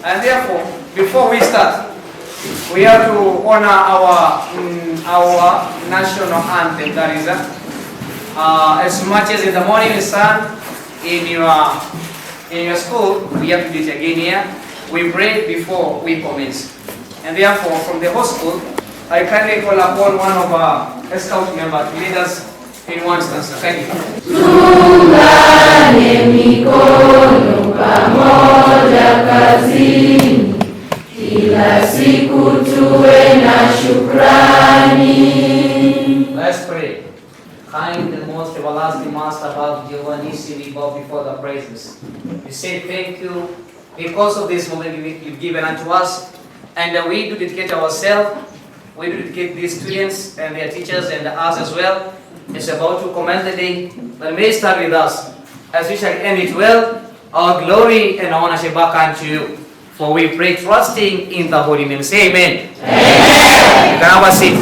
And therefore, before we start, we have to honor our national anthem. That is, as much as in the morning we sang in your school, we have to do it again here. We pray before we commence. And therefore, from the whole school, I kindly call upon one of our scout members to lead us in one stanza. Thank you. Tuungane mikono pamoja kazini, kila siku tuwe na shukrani. Let's pray. Kind and most everlasting Master above Jehovah Nissi, we bow before the presence. We say thank you because of this moment you've given unto us, and we do dedicate ourselves. We do dedicate these students and their teachers and us as well. It's about to commence the day, but may start with us. As we shall end it well, our glory and honor shall back unto you. For we pray trusting in the holy name. Say amen. Amen. You can have a seat.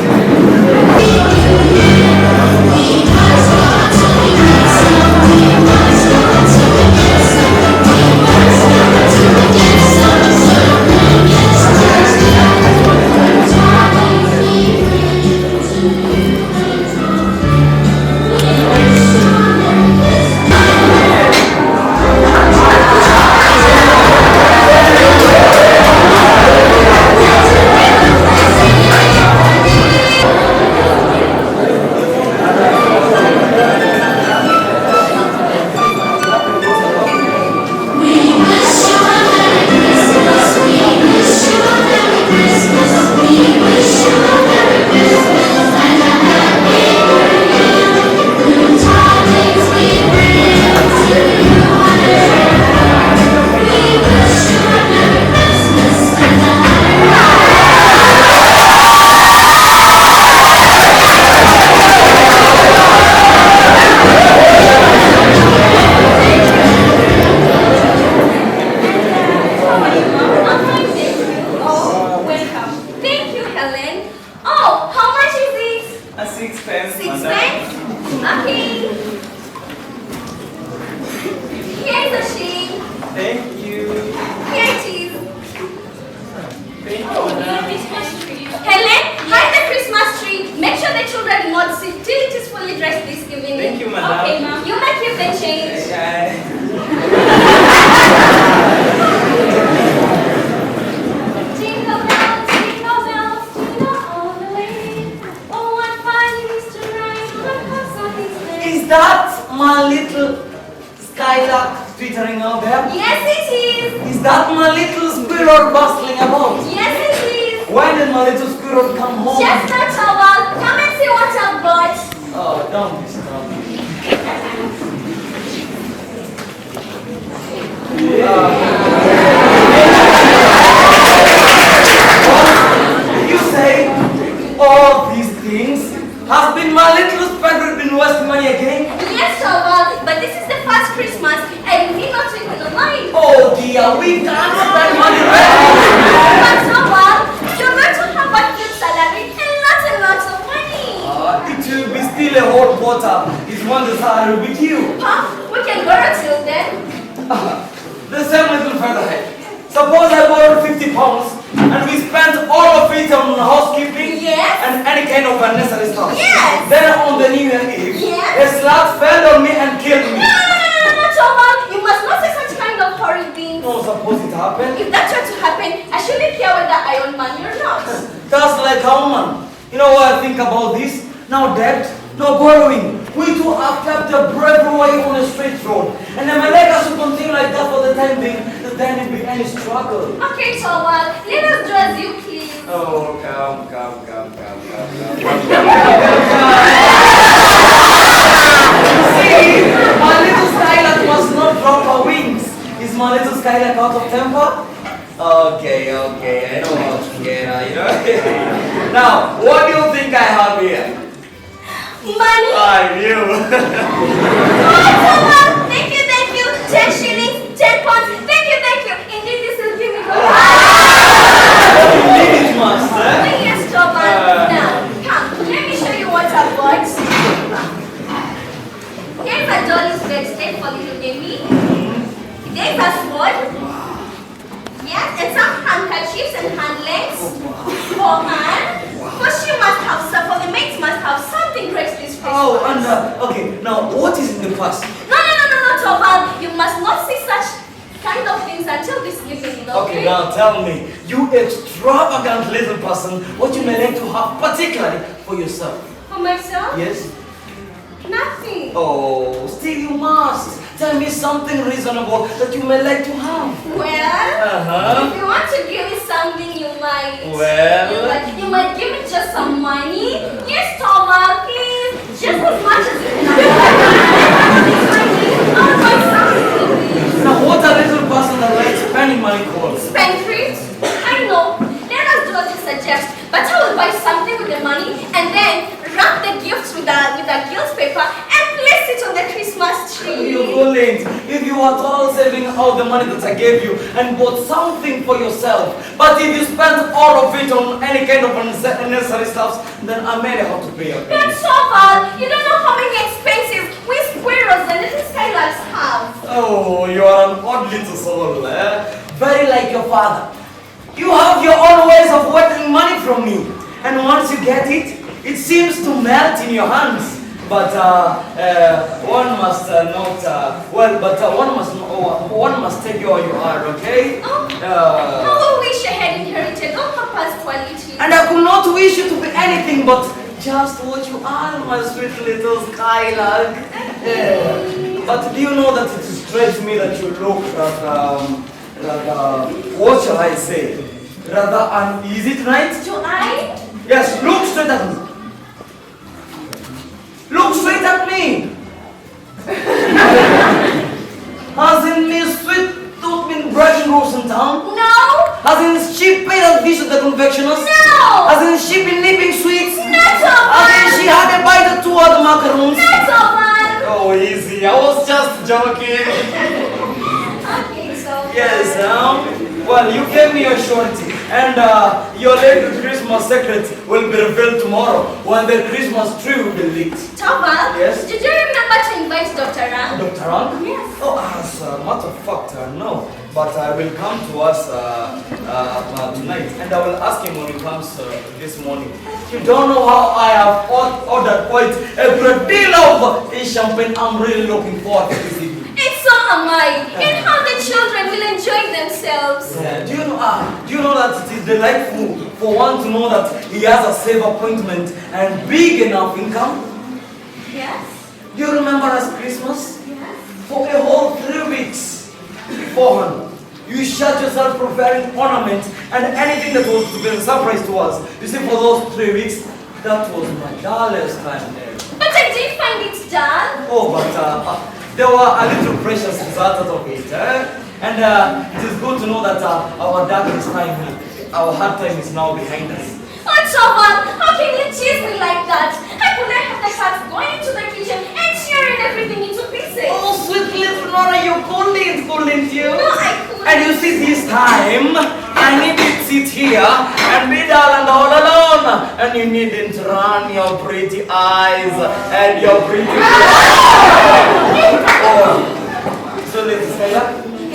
Is that my little skylark twittering out there? Yes, it is. Is that my little squirrel bustling about? Yes, it is. When did my little squirrel come home? Just a while. Come and see what I've got. Oh, don't disturb me. What did you say? all these things? Has been my little spender been wasting money again? Yes, Towel, but this is the first Christmas and we need not to economize. Oh dear, we can't spend money right. But Towel, you're going to have a good salary and lots of money. It will be still a hot water. Is one desire with you. Huh? We can borrow till then. The same little featherhead. Suppose I borrowed 50 pounds and we spent all of it on housekeeping Yes. and any kind of unnecessary stuff. Yes. Then on the New Year Eve, Yes. a slug fell on me and killed me. No, Towel, you must not say such kind of horrid things. No, suppose it happened. If that were to happen, I shouldn't care whether I own money or not. That's like a woman. You know what I think about this? No debt, no borrowing. We too have kept a brave way on a straight road. And then my legacy should continue like that for the time being, then it be any struggle. Okay, Towel, let us do as you please. Oh, come. See, my little skylark must not drop her wings. Is my little skylark out of temper? Okay, I know how to get her, you know. Now, what do you think I have here? Money? I knew. Oh, Towel, thank you. 10 shillings, 10 pounds, thank you. Indeed, this will give me good. You need it, master. Yes, Towel. Now, come, let me show you what I've got. Here's a doll's bedstead for little baby. There's a sword. Yes, and some handkerchiefs and handlings for Anne. For she must have some, for the maids must have something great this Christmas. Oh, and okay, now what is in the past? No, Towel. You must not see such kind of things until this evening, okay? Okay, now tell me, you extravagant little person, what you may like to have particularly for yourself? For myself? Yes? Nothing. Oh, still you must. Tell me something reasonable that you may like to have. Well, if you want to give me something, you might. Well? You might give me just some money. Yes, Towel, please. Just as much as you can afford. I'll buy something. Now what a little person that likes spending money calls? Spendthrift? I know. Let us do as you suggest. But I will buy something with the money and then wrap the gifts with a gilt paper and place it on the Christmas tree. You couldn't. If you were all saving all the money that I gave you and bought something for yourself, but if you spent all of it on any kind of unnecessary stuff, then I may have to pay your bill. That's so bad. You don't know how many expenses we squirrels and little skylarks have. Oh, you are an odd little soul, eh? Very like your father. You have your own ways of wanting money from me, and once you get it, it seems to melt in your hands. But one must one must take you all you are, okay? How wish I had inherited all Papa's qualities. And I could not wish you to be anything but just what you are, my sweet little skylark. But do you know that it strikes me that you look what shall I say? Rather is it right? Do I? Yes, look straight at me. Look straight at me. As in Miss Sweet Tooth been bragging rose in town? No. As in she paid a visit to the confectioners? No. As in she been nipping sweets? Not so As in bad. she had a bite or two of the macaroons? Not so bad. Oh, easy. I was just joking. Okay, so. Yes, well, you gave me your surety, and your little Christmas secret will be revealed tomorrow when the Christmas tree will be lit. Towel? Yes? Did you remember to invite Dr. Ram? Dr. Ang? Yes. Oh, as a matter of fact, no. But I will come to us tonight, and I will ask him when he comes this morning. You don't know how I have ordered quite a great deal of champagne. I'm really looking forward to this evening. And so am I. And how the children will enjoy themselves. Yeah. Do you know that it is delightful for one to know that he has a safe appointment and big enough income? Yes. Do you remember last Christmas? Yes. For a whole 3 weeks beforehand, you shut yourself preparing ornaments and anything that was to be a surprise to us. You see, for those 3 weeks, that was my darlest time there. But I did find it dull. Oh, but there were a little precious result out of it. And it is good to know that our darkest time, our hard time is now behind us. Oh, Towel, how can you time, I needed to sit here and be dull and all alone. And you needn't run your pretty eyes and your pretty So let's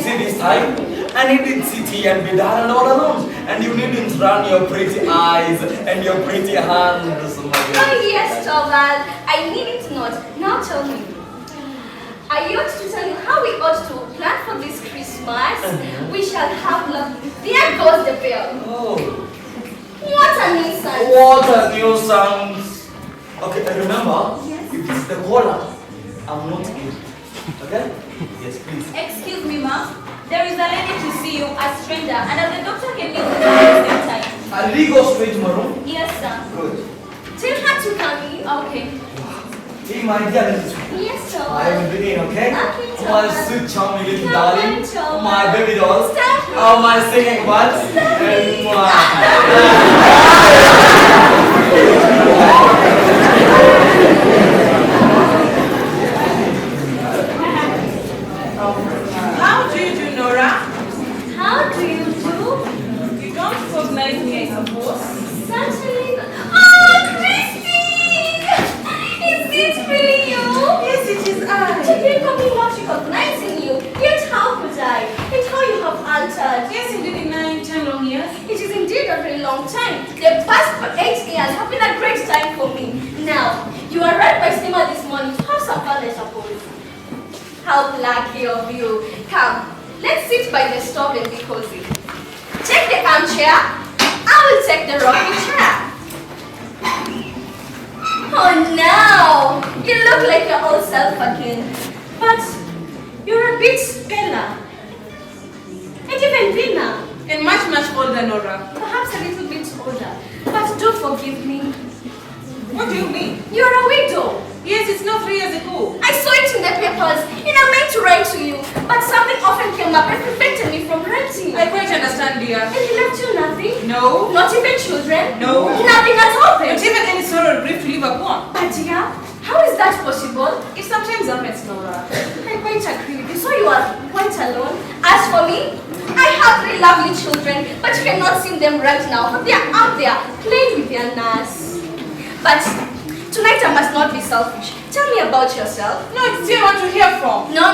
see this time. I needed to sit here and be dull and all alone. And you needn't run your pretty eyes and your pretty hands. Oh yes, Toval. I needed to not. Now tell me. I ought to tell you how we ought to plan for this Christmas. We shall have love. There goes the bell. Oh. What a nuisance. What a nuisance. Okay, remember, Yes. if it's the caller, I'm not in. Okay? Yes, please. Excuse me, ma'am. There is a lady to see you, a stranger, and the doctor can meet with her at the same time. I'll go straight to my room. Yes, sir. Good. Tell her to come in. Okay. Hey, my dear little Yes, I Toval. will begin, okay? Okay, My Thomas. sweet, charming little Come darling. on, Thomas. My baby dolls. Stop it. Oh, my singing buds. And my... How do you do, Nora? How do you do? You don't recognize me, I suppose. Certainly not. Oh, Christine! Is it really you? Yes, it is I. Today coming not recognizing you. Yet how could I? And how you have altered. Yes, indeed, in 10 long years. It is indeed a very long time. The past 8 years have been a great time for me. Now, you arrived by steamer this morning to have some fun, I suppose. How lucky of you. Come, let's sit by the stove and be cozy. Take the armchair. I will take the rocking chair. Oh, now you look like your old self again. But you're a bit paler. And even thinner. And much, much older, Nora. Perhaps a little bit older. But do forgive me. What do you mean? You're a widow. Yes, it's not 3 years ago. I saw it in the papers and I meant to write to you. But something often came up and prevented me from writing. I quite understand, dear. And he left you nothing? No. Not even children? No. Nothing at all then? Not even any sorrow or grief to live upon. But dear, how is that possible? It sometimes happens, Nora. I quite agree with you. So you are quite alone. As for me, I have 3 lovely children, but you cannot see them right now. But they are out there playing with their nurse. But tonight I must not be selfish. Tell me about yourself. No, it's you I want to hear from. No.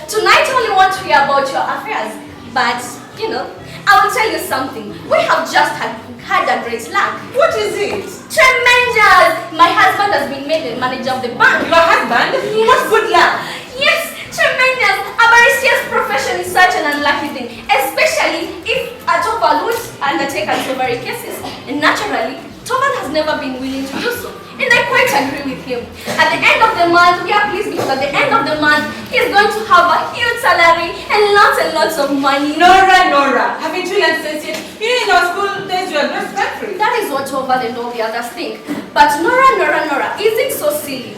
Tonight I only want to hear about your affairs. But, you know, I will tell you something. We have just had a great luck. What is it? Tremendous! My husband has been made the manager of the bank. Your husband? Yes. What good luck? Yes, tremendous! A barister's profession is such an unlucky thing, especially if a Toval would undertake unsolved cases. And naturally, Toval has never been willing to do so. And I quite agree with him. At the end of the month, we are pleased because at the end of the month, he's going to have a huge salary and lots of money. Nora, haven't you learned sense yet? You know, in our school days, you are not country. That is what Toval and all the others think. But Nora, is it so silly?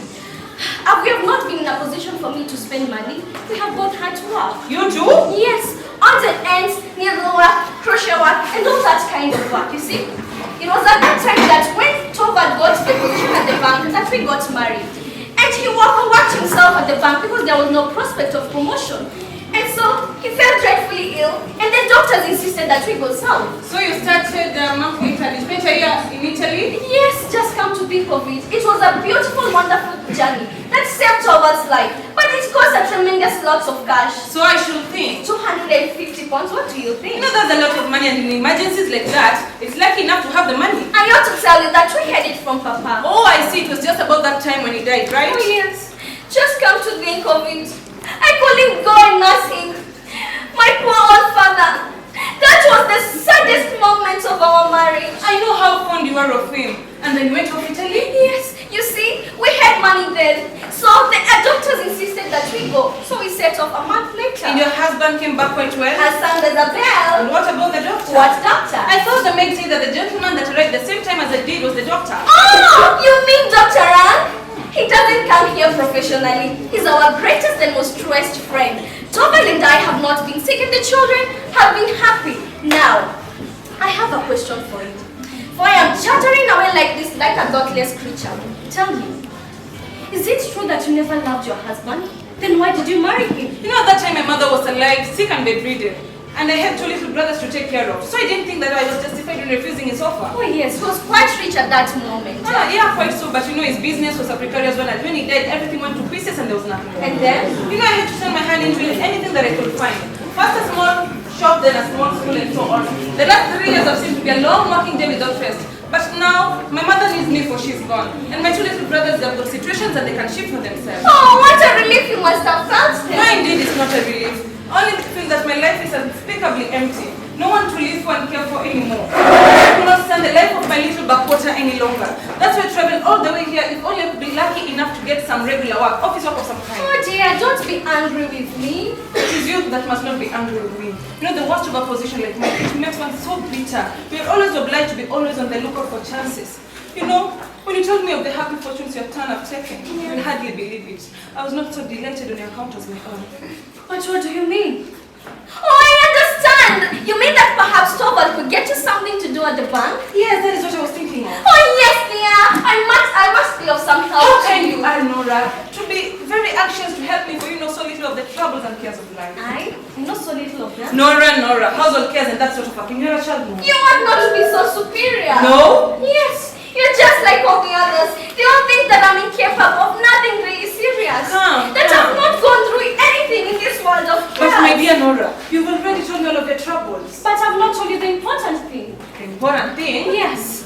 We have not been in a position for me to spend money. We have both had to work. You do? Yes, odds and ends, needlework, crochet work, and all that kind of work, you see. It was at that time that when Toval got the position at the bank that we got married. And he worked himself at the bank because there was no prospect of promotion. And so he fell dreadfully ill, and the doctors insisted that we go south. So you started monthly Italy, spent a year in Italy? Yes, just come to think of it, it was a beautiful, wonderful journey that saved Toval's life. But it cost a tremendous lots of cash. So I should think. 250 pounds, what do you You think? know that's a lot of money, and in emergencies like that, it's lucky enough to have the money. I ought to tell you that we had it from Papa. Oh, I see. It was just about that time when he died, right? Oh yes, just come to think of it. I couldn't go and nurse him. My poor old father. That was the saddest moment of our marriage. I know how fond you are of him. And then you went off Italy? Yes, you see, we had money then. So the doctors insisted that we go. So we set off a month later. And your husband came back quite well? As sound as a bell. And what about the doctor? What doctor? I thought the maid said that the gentleman that arrived the same time as I did was the doctor. Oh, you mean Dr. Ang? He doesn't come here professionally. He's our greatest and most truest friend. Toval and I have not been sick and the children have been happy. Now, I have a question for you. For I am chattering away like this, like a godless creature. Tell me, is it true that you never loved your husband? Then why did you marry him? You know, at that time my mother was alive, sick and bedridden. and I had two little brothers to take care of. So I didn't think that I was justified in refusing his offer. Oh yes, he was quite rich at that moment. Yeah, quite so, but his business was a precarious one, and when he died, everything went to pieces and there was nothing more. And then? I had to turn my hand into anything that I could find. First a small shop, then a small school, and so on. The last 3 years have seemed to be a long working day without rest. But now, my mother needs me for she's gone. And my two little brothers have got situations that they can shift for themselves. Oh, what a relief you must have felt then. No, indeed, it's not a relief. Only to feel that my life is unspeakably empty. No one to live for and care for anymore. I could not stand the life of my little backwater any longer. That's why I traveled all the way here if only I could be lucky enough to get some regular work, office work of some kind. Oh dear, don't be angry with me. It is you that must not be angry with me. The worst of a position like mine, it makes one so bitter. We are always obliged to be always on the lookout for chances. When you told me of the happy fortunes your turn have taken, you will hardly believe it. I was not so delighted on your account as my own. But what do you mean? Oh, I understand! You mean that perhaps Torvald could get you something to do at the bank? Yes, that is what I was thinking of. Oh yes, dear! I must be of some help How to kind you. you are, Nora, to be very anxious to help me, for you know so little of the troubles and cares of life. I know so little of them. Nora, household cares and that sort of a thing. You're a child, Nora. You ought not to be so superior. No? Yes, you're just like all the others. They all think that I'm incapable of nothing really serious. That I've not gone through anything in this world of But cares. my dear Nora, you've already told me all of your troubles. But I've not told you the important thing. The important thing? Yes.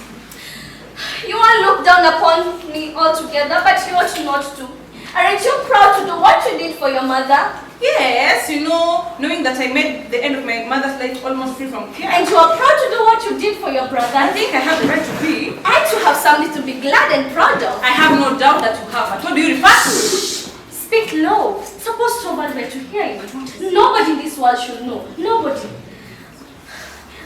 You all look down upon me altogether, but you ought not to. Aren't you proud to do what you did for your mother? Yes, knowing that I made the end of my mother's life almost free from care. And you are proud to do what you did for your brother? I think I have the right to be. And to have something to be glad and proud of. I have no doubt that you have. But what do you refer to? Speak low. Suppose Torvald were to hear you. Nobody in this world should know. Nobody.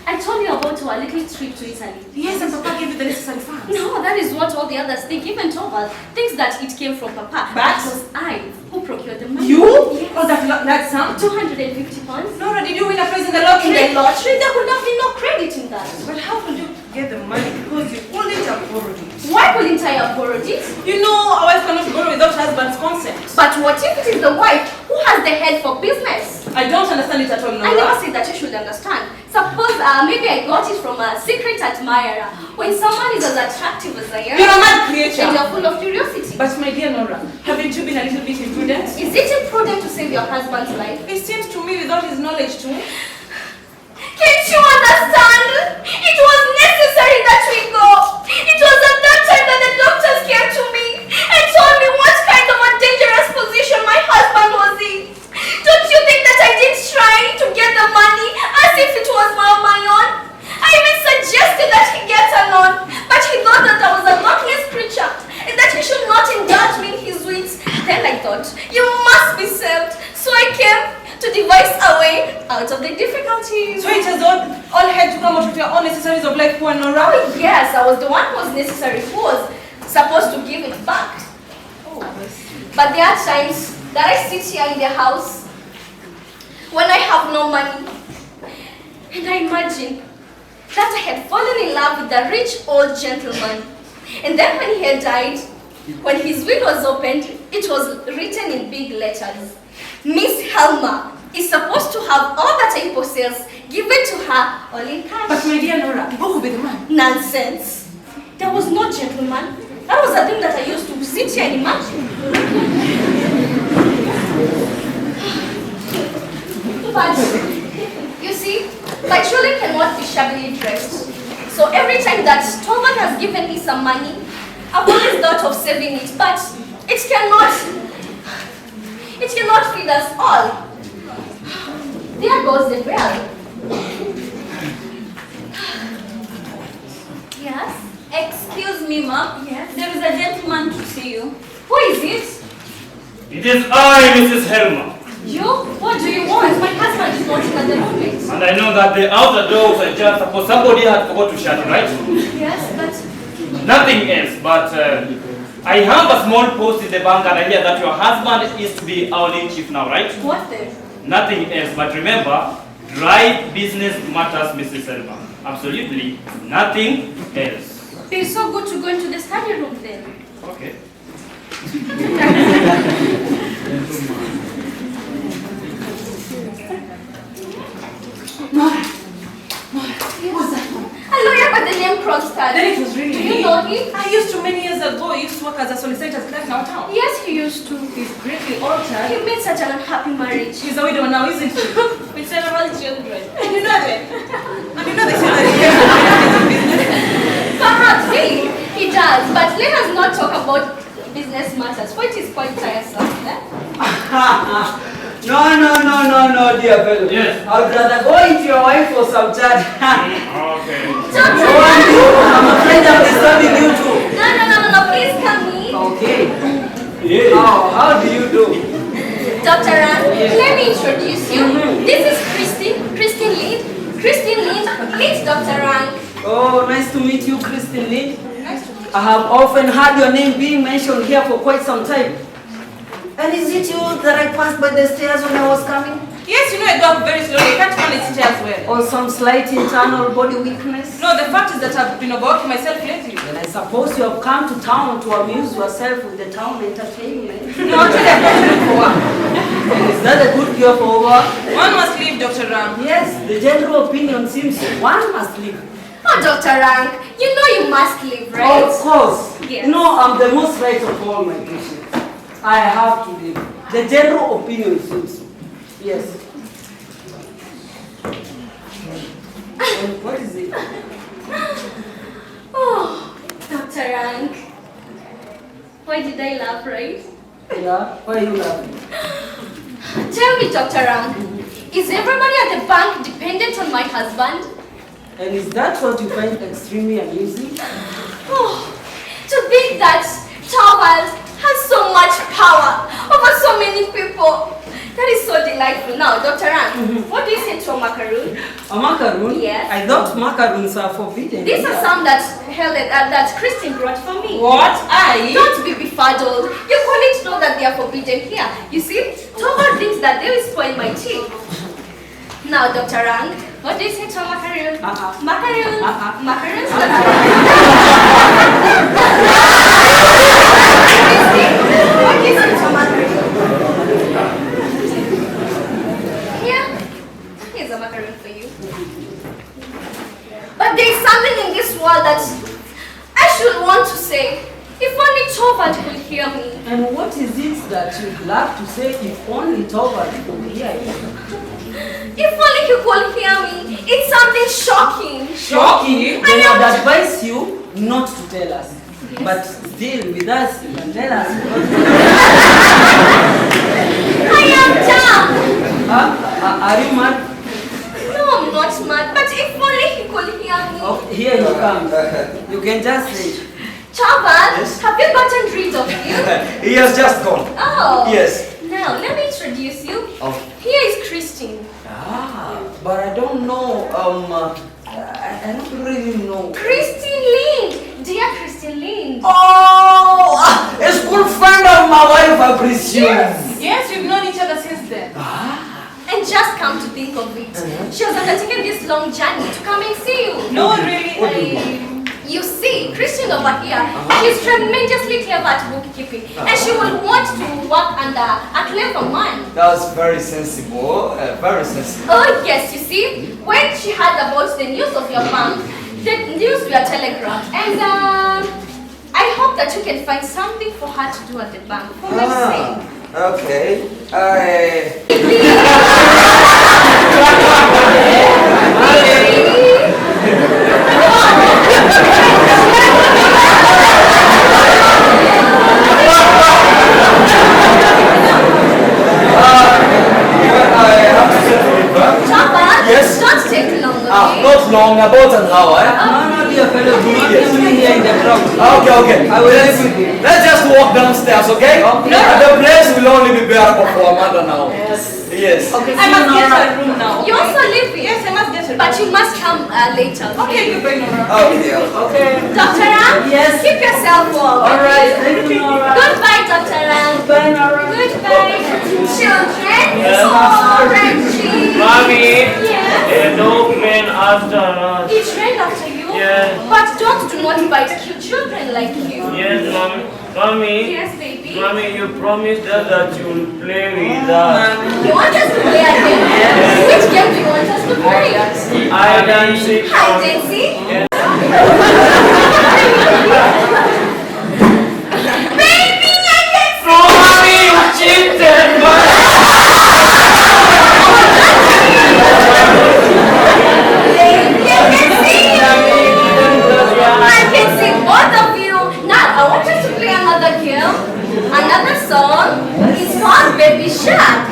I told you about our little trip to Italy. Yes, and Papa gave you the necessary funds. No, that is what all the others think. Even Torvald thinks that it came from Papa. But it was I who procured the money. You? Yes. Oh, that sum? 250 pounds. Nora, did you win a prize in the lottery? In the lottery, there could have been no credit in that. But how could you get the money? Because you couldn't have borrowed it. Why couldn't I have borrowed it? A wife cannot borrow without her husband's consent. But what if it is the wife who has the head for business? I don't understand it at all, Nora. I never said that you should understand. Suppose maybe I got it from a secret admirer. When someone is as attractive as I am, You're a mad creature. and you're full of curiosity. But my dear Nora, haven't you been a little bit imprudent? Is it imprudent to save your husband's life? It seems to me without his knowledge too. Can't you understand? It was necessary that we go. It was at that time that the doctors came to me and told me what kind of a dangerous position my husband was in. Don't you think that I did try to get the money as if it was my own? I even suggested that he get a loan, but he thought that I was a luckless creature and that he should not indulge me in his wits. Then I thought, you must be saved. So I came to devise a way out of the difficulties. So it has all had to come out of your own necessaries of life, poor Nora? Oh yes, I was the one who was necessary, who was supposed to give it back. Oh, I see. But there are times that I sit here in the house when I have no money and I imagine that I had fallen in love with a rich old gentleman. And then when he had died, when his will was opened, it was written in big letters. Miss Helma is supposed to have all that I possess given to her all in cash. But my dear Nora, who will be the man? Nonsense. There was no gentleman. That was a thing that I used to sit here and imagine. But, you see, my children cannot be shabbily dressed. So every time that Torvald has given me some money, I've always thought of saving it, but it cannot feed us all. There goes the bell. Yes? Excuse me, ma'am. Yes? There is a gentleman to see you. Who is it? It is I, Mrs. Helmer. You? What do you want? My husband is not in at the moment. And I know that the outer doors are just suppose somebody had forgot to shut it, right? Yes, but... Nothing else, but I have a small post in the bank and I hear that your husband is to be our new chief now, right? What then? Nothing else, but remember, drive business matters, Mrs. Helmer. Absolutely nothing else. Be so good to go into the study room then. Okay. know him? I used to many years ago. He used to work as a solicitor's clerk downtown. Yes, he used to. He's greatly altered. He made such an unhappy marriage. He's a widow now, isn't he? With several children. And you know that? And you know they say that he gets into business. Perhaps, really, he does. But let us not talk about business matters, for it is quite tiresome. Eh? No, dear fellow. Yes. I'd rather go into your wife for some chat. Okay. Dr. I'm afraid I'm disturbing you too. No, please come in. Okay. Yeah. How do you do? Dr. Ran, let me introduce you. This is Christine Lind. Christine Lind, meet Dr. Ran. Oh, nice to meet you, Christine Lee. Nice to meet you. I have often heard your name being mentioned here for quite some time. And is it you that I passed by the stairs when I was coming? Yes, you know I go up very slowly. I can't manage stairs well. Or some slight internal body weakness? No, the fact is that I've been overworking myself lately. Then I suppose you have come to town to amuse yourself with the town entertainment. No, actually I've got to look for work. And is that a good cure for work? One must leave, Dr. Ram. Yes, the general opinion seems one must leave. Oh, Dr. Rank, you know you must leave, right? Of course. Yes. No, I'm the most right of all my patients. I have to leave. The general opinion seems. Yes. And what is it? Oh, Dr. Rank. Why did I laugh, right? Yeah? Why are you laughing? Tell me, Dr. Rank, is everybody at the bank dependent on my husband? And is that what you find extremely amusing? Oh, to think that Torvald has so much power over so many people. That is so delightful. Now, Dr. Rank, what do you say to a macaroon? A macaroon? Yes. I thought macaroons are forbidden. These are some that that Christine brought for me. What? I? Don't be befuddled. Your colleagues know that they are forbidden here. You see, Torvald thinks that they will spoil my tea. Now, Dr. Rank, what do you say to a macaroon? Macaroon. Macaroons. What do you say to a macaroon? Here, here's a macaroon for you. But there is something in this world that I should want to say. If only Torvald could hear me. And what is it that you'd like to say if only Torvald could hear you? If only he could hear me. It's something shocking. Shocking? I Then know. I'd advise you not to tell us. But still, with us, you can tell us. I am dumb. Are you mad? No, I'm not mad. But if only he could hear me. Oh, here you come. You can just say. Torvald, Yes? have you gotten rid of you? He has just gone. Oh. Yes. Now, let me introduce you. Oh. Here is Christine. But I don't know. I don't really know. Christine Lind. Dear Christine Lind. Oh, a school friend of my wife, I presume. Yes, we've known each other since then. And just come to think of it, she has undertaken this long journey to come and see you. No, really. You see, Christine over here, she's tremendously clever at bookkeeping, and she will want to work under a clever man. That's very sensible. Very sensible. Oh yes, you see, when she heard about the news of your bank, the news were telegraphed, and I hope that you can find something for her to do at the bank. For my sake. Okay. Chopper, Yes? don't take long, okay? Not long, about an hour. No, dear fellow, do not leave me here in the crowd. Okay. I will live with you. Let's just walk downstairs, okay? Okay. And the place will only be bearable for Amanda now. Yes. Okay, I see you must get Nora. a room now. You also live here. Yes, I must get a room. But you must come later. Okay, goodbye, Nora. Okay. Okay. Dr. Ram, Yes. keep yourself warm. All right. Thank you, Nora. Goodbye, Dr. Ram. Bye, Nora. Goodbye. Children, Yes. oh, Reggie. Mommy, Yes. a dog ran after us. It ran after you? Yes. But dogs do not bite cute children like you. Yes, mommy. Mommy, Yes, baby. mommy, you promised us that you will play with us. You want us to play again? Which game do you want us to play? I can see. Hide and seek? Yes. Baby, I can So, mommy, you cheated, man. I can see both of you. Now I want you to play another game, another song. It's called Baby Shark.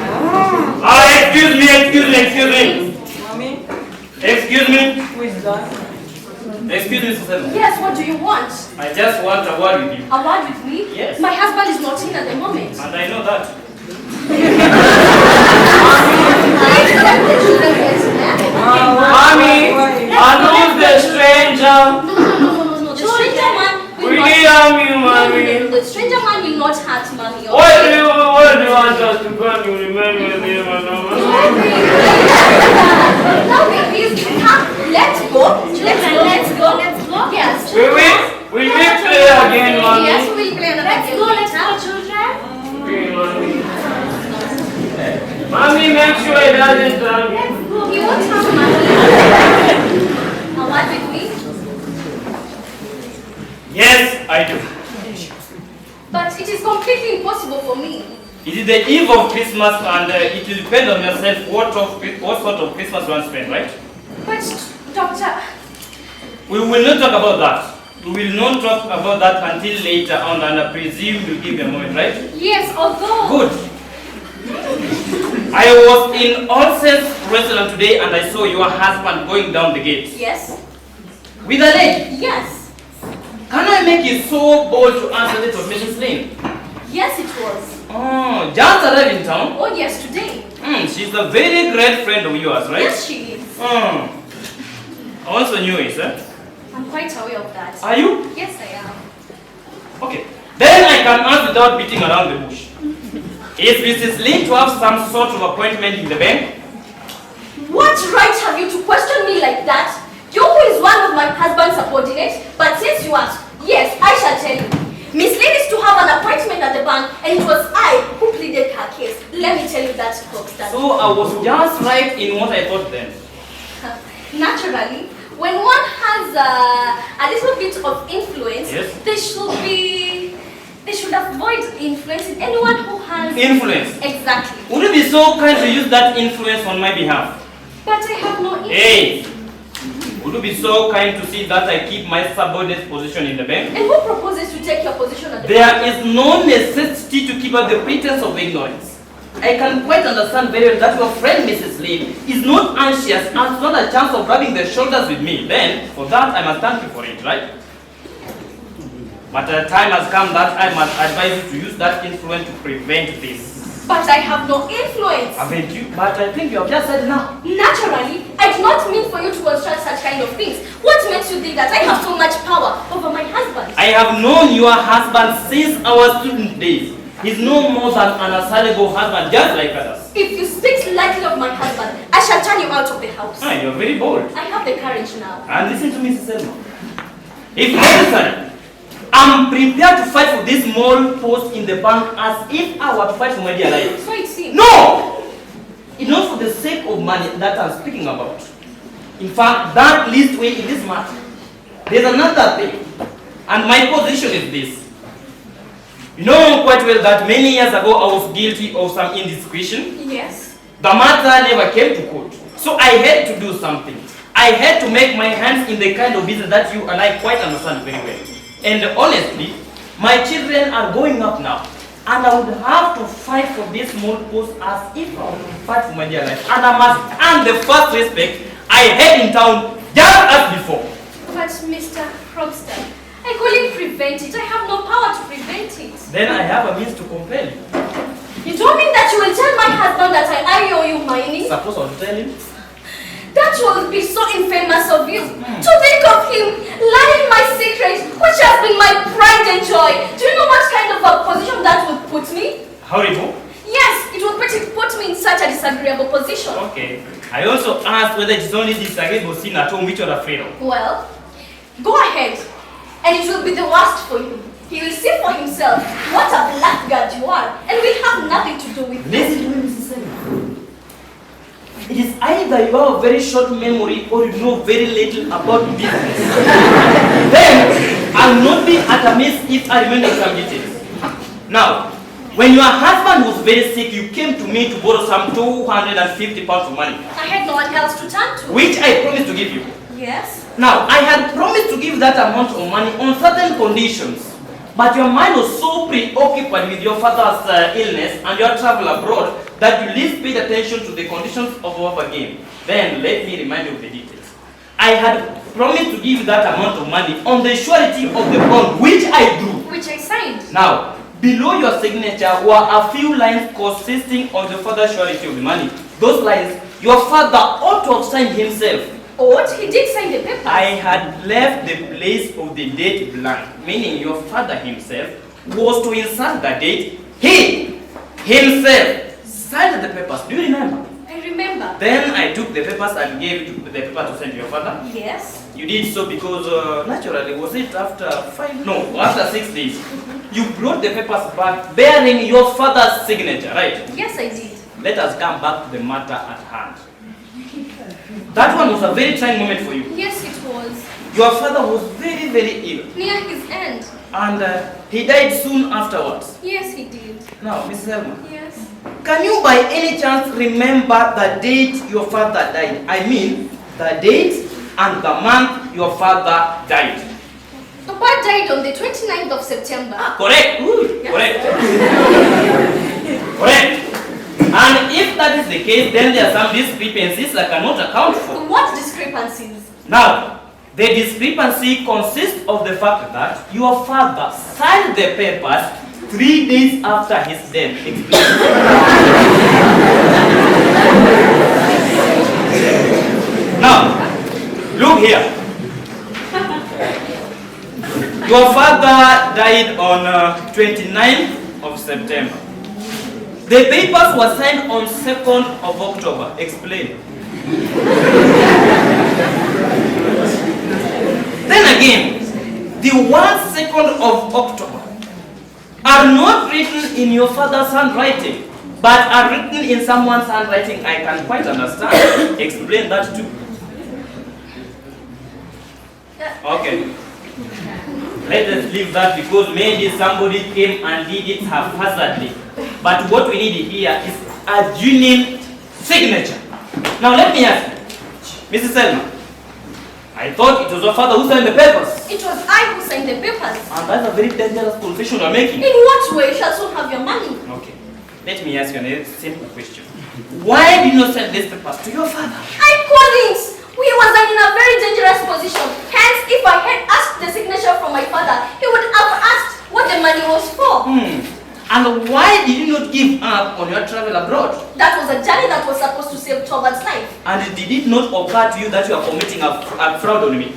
Excuse me. Mommy, Excuse me. who is that? Excuse me, Susan. Yes, what do you want? I just want a word with you. A word with me? Yes. My husband is not in at the moment. And I know that. Please let the children get in there. Mommy, and who's the stranger? No. The stranger man will We not. hear me, mommy. No. The stranger man will not hurt mommy. What do you want us to go and remain with him? Now babies, come. Let's go. Let's go. Yes. Will we play again, mommy? Yes, we will play another game. Let's go, children. Okay, mommy. Mommy, make sure it doesn't turn. You won't have money. A word with me? Yes, I do. But it is completely impossible for me. It is the eve of Christmas, and it will depend on yourself what sort of Christmas you want to spend, right? But, Doctor, We will not talk about that. We will not talk about that until later on, and I presume you give me a moment, right? yes, although... Good. I was in Olsen's restaurant today, and I saw your husband going down the gate. Yes, With a lady. yes, Can I make you so bold to answer that of Mrs. Lane? yes it was. Oh, just arrived in town? Oh yes, today. She's a very great friend of yours, right? Yes, she is. I also knew it, sir. I'm quite aware of that. Are you? Yes, I am. Okay. Then I can ask without beating around the bush. Is Mrs. Lin to have some sort of appointment in the bank? What right have you to question me like that? You who is one of my husband's subordinates, but since you ask, yes, I shall tell you. Miss Lin is to have an appointment at the bank, and it was I who pleaded her case. Let me tell you that, Foxton. So I was just right in what I thought then. Naturally, when one has a little bit of influence, Yes. they should avoid influencing anyone who has Influence. Exactly. Would you be so kind to use that influence on my behalf? But I have no influence. Hey! Would you be so kind to see that I keep my subordinate's position in the bank? And who proposes to take your position at the There bank? is no necessity to keep up the pretense of ignorance. I can quite understand very well that your friend Mrs. Lee is not anxious and not a chance of rubbing their shoulders with me. Then, for that, I must thank you for it, right? But the time has come that I must advise you to use that influence to prevent this. But I have no influence. Haven't you? But I think you have just said now. Naturally, I do not mean for you to construct such kind of things. What makes you think that I have so much power over my husband? I have known your husband since our student days. He's no more than an assailable husband, just like others. If you speak lightly of my husband, I shall turn you out of the house. Ah, you're very bold. I have the courage now. And listen to Mrs. Selma. If necessary, I'm prepared to fight for this small post in the bank as if I were to fight for my dear life. So it seems. No! It's not for the sake of money that I'm speaking about. In fact, that least way in this matter. There's another thing. And my position is this. You know quite well that many years ago I was guilty of some indiscretion. Yes. The matter never came to court. So I had to do something. I had to make my hands in the kind of business that you and I quite understand very well. And honestly, my children are growing up now. And I would have to fight for this small post as if I would fight for my dear life. And I must earn the first respect I had in town just as before. But Mr. Crogston, I couldn't prevent it. I have no power to prevent it. Then I have a means to compel you. You told me that you will tell my husband that I owe you money. Suppose I would tell him. That will be so infamous of you. To think of him lying my secret, which has been my pride and joy. Do you know what kind of a position that would put me? Horrible. Yes, it would put me in such a disagreeable position. Okay. I also asked whether it is only disagreeable sin at home which you are afraid of. Well, go ahead. And it will be the worst for you. He will see for himself what a blackguard you are, and will have nothing to do with it. Listen to me, Mrs. Selma. It is I either you have a very short memory or you know very little about business. Then I'll not be at a miss if I remember some details. Now, when your husband was very sick, you came to me to borrow some 250 pounds of money, I had no one else to turn to. which I promised to give you. Yes. Now, I had promised to give that amount of money on certain conditions, but your mind was so preoccupied with your father's illness and your travel abroad that you least paid attention to the conditions of our game. Then, let me remind you of the details. I had promised to give you that amount of money on the surety of the bond, which I drew. Which I signed. Now, below your signature were a few lines consisting of the further surety of the money. Those lines, your father ought to have signed himself. What? He did sign the paper. I had left the place of the date blank, meaning your father himself was to insert the date. He himself signed the papers. Do you remember? I remember. Then I took the papers and gave the paper to send to your father. Yes. You did so because naturally, was it after 5? No, after 6 days. You brought the papers back bearing your father's signature, right? Yes, I did. Let us come back to the matter at hand. That one was a very trying moment for you. Yes, it was. Your father was very, very ill. Near his end. And he died soon afterwards. Yes, he did. Now, Mrs. Elma, Yes. can you by any chance remember the date your father died? I mean, the date and the month your father died. Papa died on the 29th of September. Correct. Good. Yes. Correct. Correct. And if that is the case, then there are some discrepancies I cannot account for. What discrepancies? Now, the discrepancy consists of the fact that your father signed the papers 3 days after his death. Now, look here. Your father died on 29th of September. The papers were signed on 2nd of October. Explain. Then again, the 2nd of October are not written in your father's handwriting, but are written in someone's handwriting. I can quite understand. Explain that too. Okay. Let us leave that because maybe somebody came and did it haphazardly. But what we need here is a genuine signature. Now let me ask you, Mrs. Selma, I thought it was your father who signed the papers. It was I who signed the papers. And that's a very dangerous confession you're making. In what way? You shall soon have your money. Okay. Let me ask you a simple question. Why did you not send these papers to your father? I couldn't. We was in a very dangerous position. Hence, if I had asked the signature from my father, he would have asked what the money was for. And why did you not give up on your travel abroad? That was a journey that was supposed to save Tovar's life. And did it not occur to you that you are committing a fraud on me?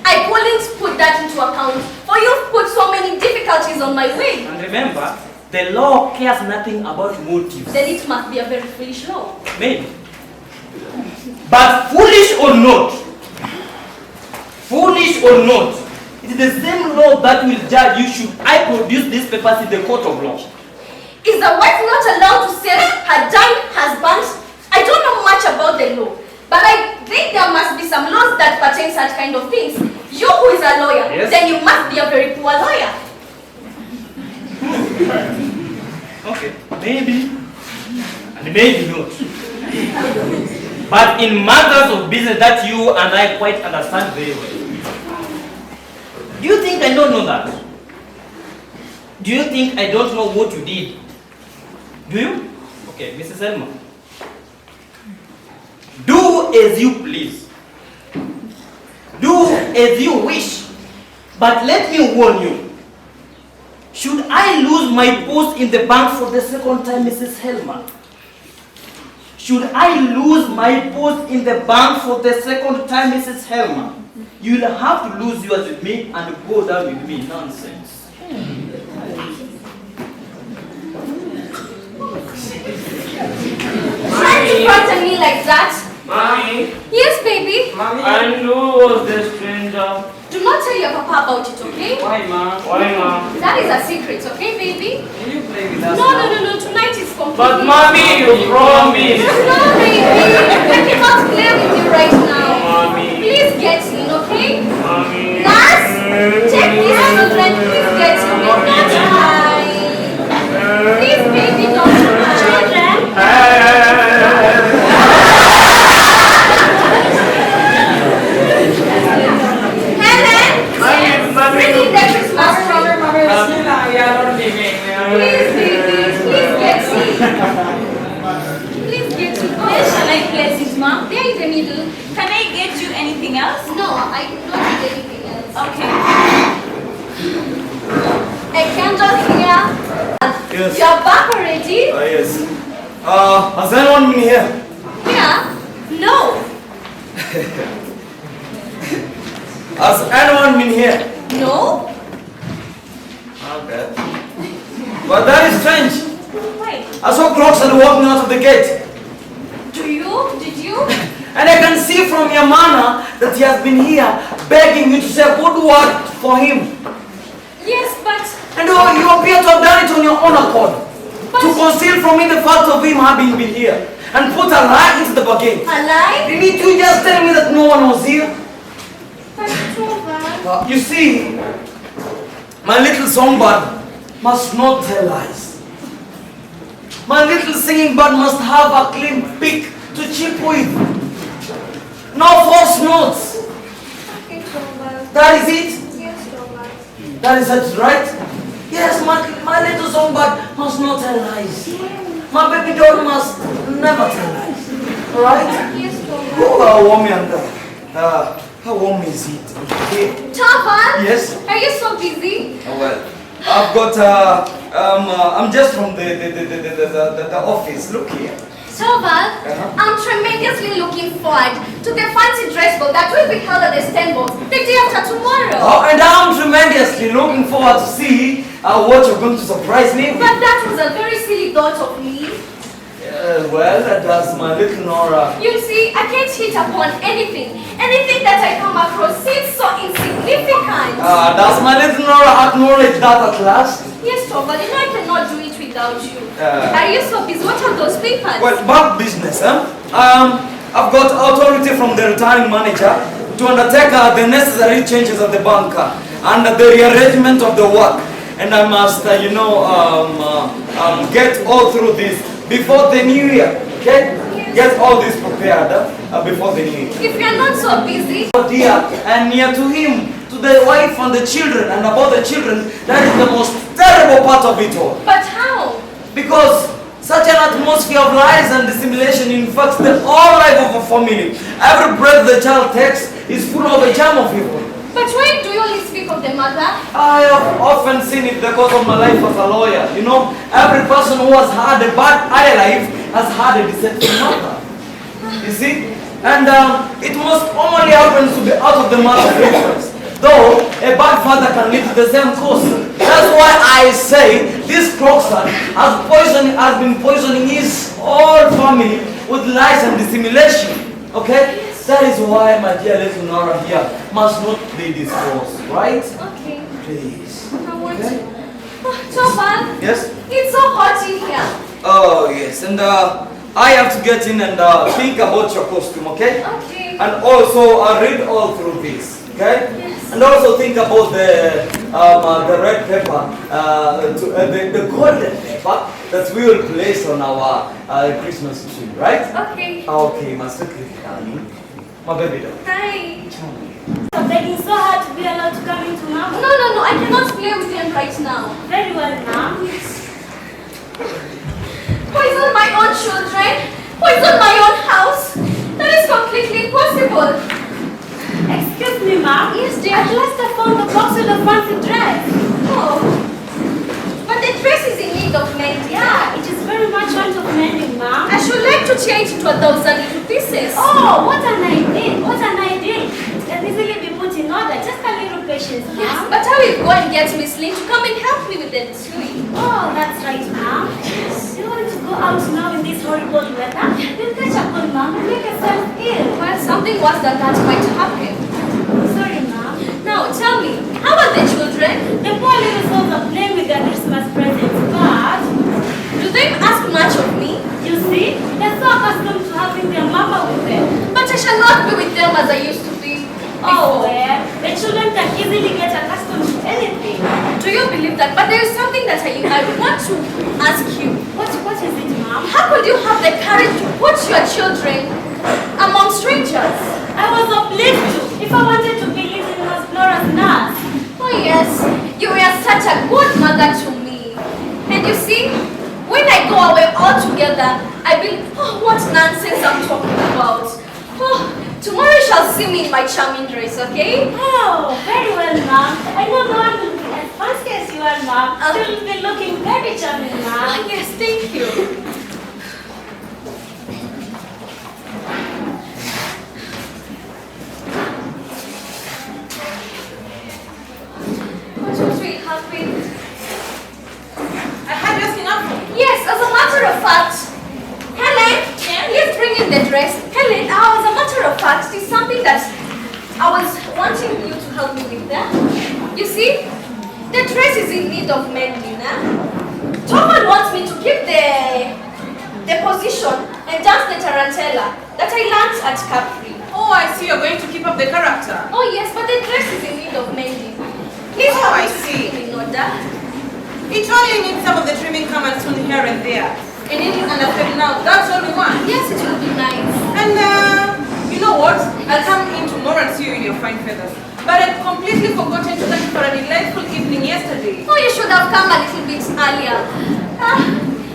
I couldn't put that into account, for you've put so many difficulties on my way. And remember, the law cares nothing about motives. Then it must be a very foolish law. Maybe. But foolish or not, it is the same law that will judge you should I produce these papers in the court of law. Is the wife not allowed to save her dying husband? I don't know much about the law, but I think there must be some laws that pertain such kind of things. You who is a lawyer, Yes. then you must be a very poor lawyer. Okay, maybe, and maybe not. But in matters of business that you and I quite understand very well. Do you think I don't know that? Do you think I don't know what you did? Do you? Okay, Mrs. Elma. Do as you please. Do as you wish. But let me warn you. Should I lose my post in the bank for the second time, Mrs. Helmer? Should I lose my post in the bank for the second time, Mrs. Helmer? You'll have to lose yours with me and go down with me. Nonsense. Trying to frighten me like that? Mommy, Yes, baby. and who was the stranger? Do not tell your papa about it, okay? Why, ma? That is a secret, okay, baby? Can you play with us No, now? no. Tonight is completely. But mommy, you promised. No, baby. I cannot play with you right now. Mommy. Please get in, okay? Mommy. Last, take these children. Please get in. Not hide. Please, baby, don't hide. Children. Helen, bring in the Christmas tree. Please, baby, please get in. Please get in. Where shall I place it, ma'am? There in the middle. Can I get you anything else? No, I don't need anything else. Okay. A candle here. Yes. You're back already? Yes. Has anyone been here? Yeah? No. Has anyone been here? No? Okay. But that is strange. Wait. I saw Croxon walking out of the gate. Do you? Did you? And I can see from your manner that he has been here begging you to say a good word for him. Yes, but And you appear to have done it on your own accord. To conceal from me the fact of him having been here. And put a lie into the bargain. a lie? Didn't you just tell me that no one was here? But Trevor. You see, my little songbird must not tell lies. My little singing bird must have a clean beak to chip with. No false notes. Okay, Trevor. That is it? Yes, Trevor. That is it, right? Yes, my little songbird must not tell lies. My baby doll must never tell lies. Alright? Yes, Trevor. Oh, warm and how warm is it? Okay. Trevor? Yes? Are you so busy? Oh, well, I've got, I'm just from the office. Look here. Trevor, I'm tremendously looking forward to the fancy dress ball that will be held at the Stenbox the day after tomorrow. Oh, and I'm tremendously looking forward to see what you're going to surprise me with. But that was a very silly thought of me. Well, that's my little Nora. You see, I can't hit upon anything. Anything that I come across seems so insignificant. Does my little Nora acknowledge that at last? Yes, Trevor, you know I cannot do it without you. Uh, Are you so busy? What are those papers? Well, back business, huh? I've got authority from the returning manager to undertake the necessary changes at the bank and the rearrangement of the work. And I must, get all through this before the new year, okay? Get all this prepared before the new year. If you're not so busy, Oh dear, and near to him, to the wife and the children, and about the children, that is the most terrible part of it all. but how? Because such an atmosphere of lies and dissimulation infects the whole life of a family. Every breath the child takes is full of a germ of evil. But why do you only speak of the mother? I have often seen it because of my life as a lawyer. You know, every person who has had a bad life has had a deceitful mother. You see? And it most commonly happens to be out of the mother's influence. Though a bad father can lead to the same course. That's why I say this Croxon has been poisoning his whole family with lies and dissimulation. Okay? That is why my dear little Nora here must not play this course, right? Okay, Please. I want Okay. to. Oh, Chopin, Yes? it's so hot in here. Oh, yes. And I have to get in and think about your costume, okay? Okay. And also read all through this, okay? Yes. And also think about the red pepper, the golden pepper that we will place on our Christmas tree, right? Okay. Okay, my sweet little darling. My baby doll. Hi. I'm begging so hard to be allowed to come into No, mom. I cannot play with them right now. Very well, ma'am. Poison my own children? Poison my own house? That is completely impossible. Excuse me, ma'am. Yes, dear. At last I found the box with the fancy dress. Oh. But the dress is in need of mending. Yeah, it is very much want of mending, ma'am. I should like to tear it into 1,000 little pieces. Oh, what an idea! What an idea! It can easily be put in order. Just a little patience, Yes, ma'am. but I will go and get Miss Lynn to come and help me with the sewing. Oh, that's right, ma'am. You want to go out now in this horrible weather? You'll catch a cold, ma'am, and make yourself ill. Well, something worse than that might happen. Sorry, ma'am. Now, Now tell me, how are the children? The poor little souls are playing with their Christmas presents, but Do they ask much of me? you see, they're so accustomed to having their mama with them. But I shall not be with them as I used to be. Oh, before. well, the children can easily get accustomed to anything. Do you believe that? But there is something that I want to ask you. What is it, Mom? How could you have the courage to put your children among strangers? I was obliged to if I wanted to be living in Flora's nurse. Oh yes, you were such a good mother to me. And you see, when I go away altogether, I believe, oh, what nonsense I'm talking about. Oh, tomorrow you shall see me in my charming dress, okay? Oh, very well, Mom. I know no one will be as fancy as you are, Mom. You'll be looking very charming, Ah, Mom. yes, thank you. What was really happening? I had you asking up for me. Yes, as a matter of fact, Helen, please bring in the dress. Helen, as a matter of fact, it's something that I was wanting you to help me with that. You see, the dress is in need of mending. Toman wants me to keep the position and dance the tarantella that I learned at Capri. Oh, I see you're going to keep up the character. Oh yes, but the dress is in need of mending. Please Oh, help I me to see. keep it in order. It only needs some of the trimming come and soon here and there. And it is understood now. That's all we want. Yes, it will be nice. And you know what? I'll come in tomorrow and see you in your fine feathers. But I'd completely forgotten to thank you for a delightful evening yesterday. Oh, you should have come a little bit earlier.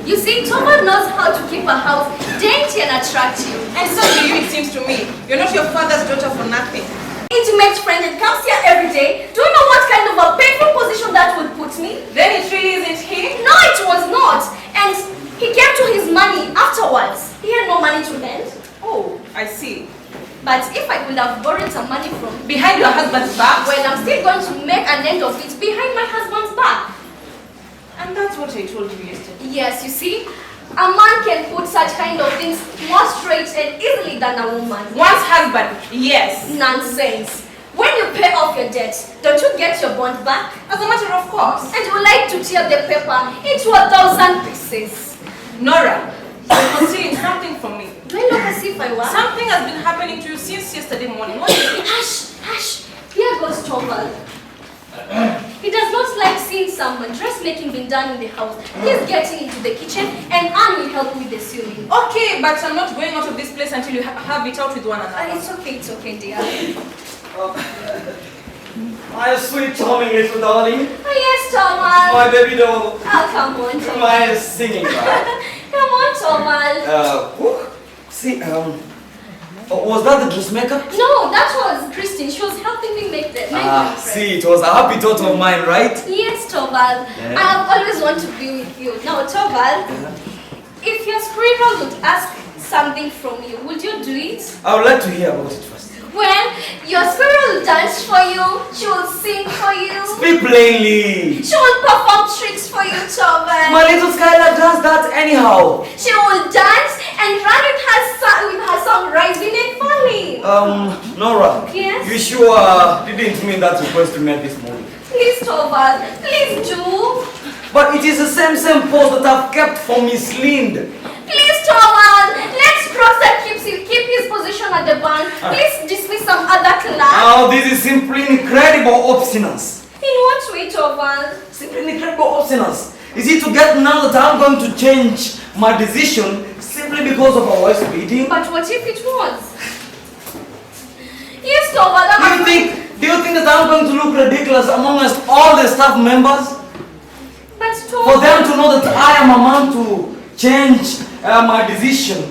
You see, Toma knows how to keep a house dainty and attractive. And so do you, it seems to me. You're not your father's daughter for nothing. Intimate friend and comes here every day. Do you know what kind of a painful position that would put me? Then it really isn't he? No, it was not. And he came to his money afterwards. He had no money to lend. Oh, I see. But if I could have borrowed some money from Behind your husband's back? well, I'm still going to make an end of it behind my husband's back. And that's what I told you yesterday. Yes, you see, a man can put such kind of things more straight and easily than a woman. One's husband, yes. Nonsense. When you pay off your debt, don't you get your bond back? As a matter of course. And you like to tear the paper into 1,000 pieces. Nora, you're concealing something from me. Do I look as if I were? Something has been happening to you since yesterday morning. What is it? Hush, hush. Here goes Torvald. He does not like seeing someone dressmaking being done in the house. He's getting into the kitchen and Anne will help with the sewing. Okay, but I'm not going out of this place until you have it out with one another. It's okay, dear. My sweet, charming little darling. Oh, yes, Torvald. My baby doll. Oh, come on, Torvald. My singing, right? Come on, Torvald. See, was that the dressmaker? No, that was Christine. She was helping me make the See, it was a happy thought of mine, right? Yes, Torvald. Yeah. I have always wanted to be with you. Now, Torvald, if your squirrel would ask something from you, would you do it? I would like to hear about it first. Well, your squirrel will dance for you. She will sing for you. Speak plainly. She will perform tricks for you, Torvald. My little Skylar does that anyhow. She will dance and run with her song rising and falling. Nora. Yes? You sure didn't mean that request to me this morning? Please, Torvald, please do. But it is the same post that I've kept for Miss Lind. Please, Torvald, let's Proctor keep his position at the bank. Please dismiss some other class. Oh, this is simply incredible obstinance. In what way, Torvald? Simply incredible obstinance. Is it to get now that I'm going to change my decision simply because of our wife's beating? But what if it was? Yes, Torvald, I'm Do you think that I'm going to look ridiculous amongst all the staff members? But For Torvald, them to know that I am a man to change my decision.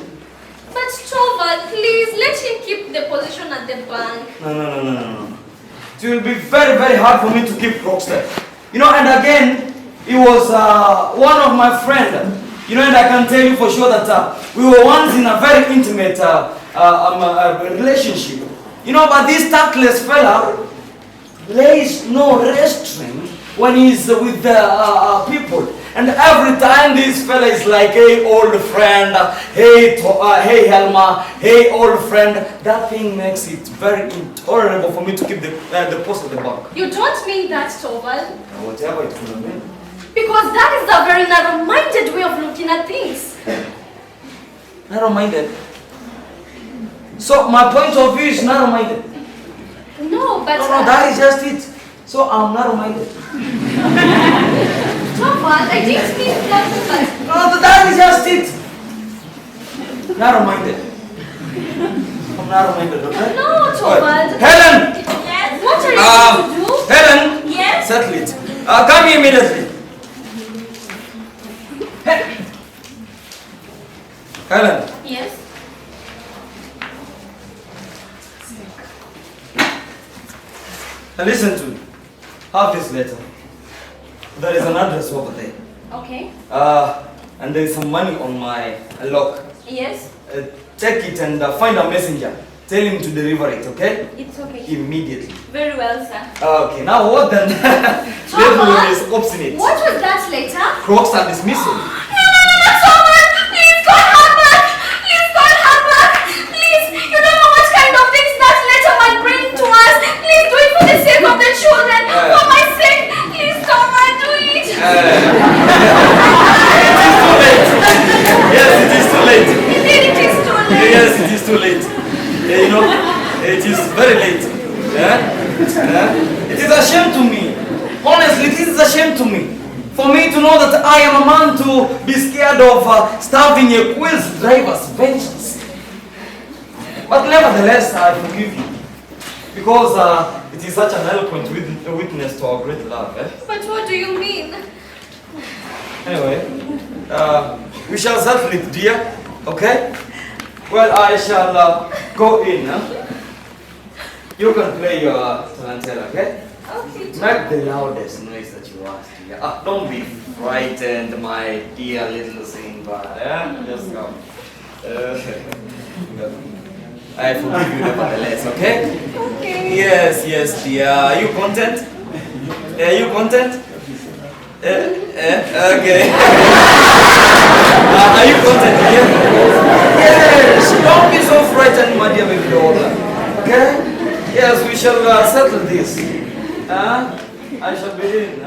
but Torvald, please let him keep the position at the bank. No. It will be very hard for me to keep Crockstead. You know, and again, it was one of my friends. You know, and I can tell you for sure that we were once in a very intimate relationship. You know, but this tactless fella lays no restraint when he's with the people. And every time this fella is like, hey old friend, hey Helma, hey old friend, that thing makes it very intolerable for me to keep the post at the bank. You don't mean that, Toval. Whatever it will mean. Because that is a very narrow-minded way of looking at things. Narrow-minded. So my point of view is narrow-minded. No, but... No, that is just it. So I'm narrow-minded. Toval, I didn't mean that, but... No, that is just it. Narrow-minded. I'm narrow-minded, okay? No, Toval. Helen! Yes? What are you going to do? Helen! Yes? Settle it. Come here immediately. Helen. Yes? Now listen to me. Have this letter. There is an address over there. Okay. And there is some money on my lock. Yes? Take it and find a messenger. Tell him to deliver it, okay? It's okay. Immediately. Very well, sir. Okay, now what then? Level is obstinate. What was that letter? Crocs are dismissal. No, Toval! Please, God, have back! Please, God, have back! Please, you don't know what kind of things that letter might bring to us. Please do it for the sake of the children. For my sake, please, Toval, do it. Yes, it is too late. Indeed, it is too late. Yes, it is too late. You know, it is very late. It is a shame to me. Honestly, it is a shame to me. For me to know that I am a man to be scared of starving a quiz driver's vengeance. But nevertheless, I forgive you. Because it is such an eloquent witness to our great love. But what do you mean? Anyway, we shall settle it, dear. Okay? Well, I shall go in. You can play your tarantella, okay? Okay. Make the loudest noise that you want, dear. Don't be frightened, my dear little Simba. Just come. I forgive you nevertheless, okay? Okay. Yes, dear. Are you content? Are you content? Okay. Are you content, dear? Yes. Don't be so frightened, my dear baby doll. Okay? Yes, we shall settle this. I shall begin.